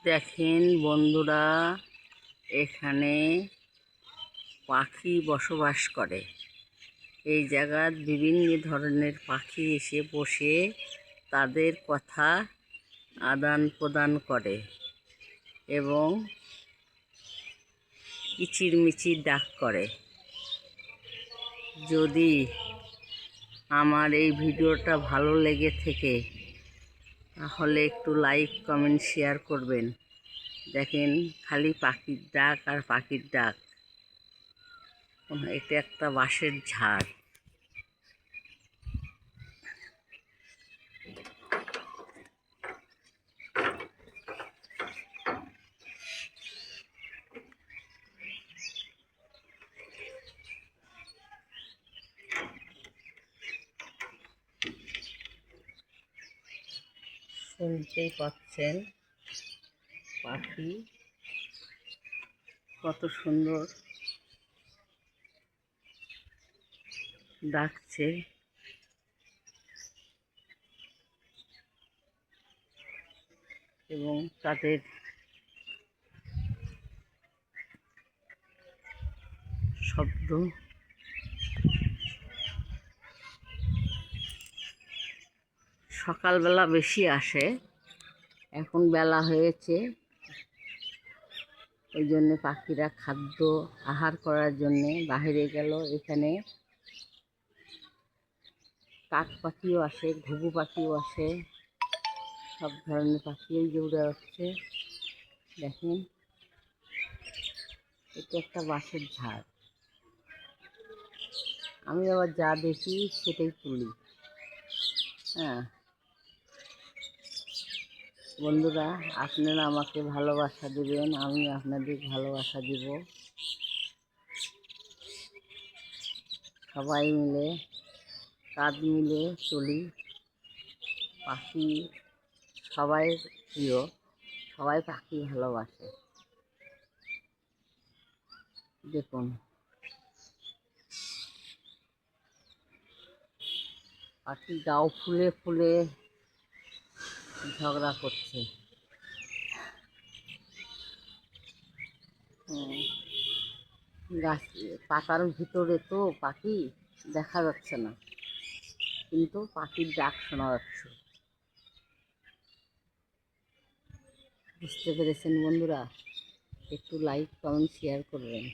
দেখেন বন্ধুরা, এখানে পাখি বসবাস করে। এই জায়গায় বিভিন্ন ধরনের পাখি এসে বসে তাদের কথা আদান প্রদান করে এবং কিচিরমিচির ডাক করে। যদি আমার এই ভিডিওটা ভালো লেগে থাকে তাহলে একটু লাইক কমেন্ট শেয়ার করবেন। দেখেন খালি পাখির ডাক আর পাখির ডাক। এটা একটা বাঁশের ঝাড়। শুনতেই পাচ্ছেন পাখি কত সুন্দর ডাকছে। এবং তাদের শব্দ সকালবেলা বেশি আসে, এখন বেলা হয়েছে, ওই জন্যে পাখিরা খাদ্য আহার করার জন্যে বাইরে গেল। এখানে কাক পাখিও আসে, ঘুঘু পাখিও আসে, সব ধরনের পাখি এই যে উড়ে আসছে। দেখেন এটা একটা বাঁশের ঝাড়। আমি আবার যা দেখি সেটাই তুলি। হ্যাঁ বন্ধুরা, আপনারা আমাকে ভালোবাসা দেবেন, আমি আপনাদের ভালোবাসা দিব। সবাই মিলে কাঁধ মিলে চলি। পাখি সবাই প্রিয়, সবাই পাখি ভালোবাসে। দেখুন পাখি গাও ফুলে ফুলে ঝগড়া করছে। গাছ পাতার ভিতরে তো পাখি দেখা যাচ্ছে না, কিন্তু পাখির ডাক শোনা যাচ্ছে। বুঝতে পেরেছেন বন্ধুরা? একটু লাইক কমেন্ট শেয়ার করবেন।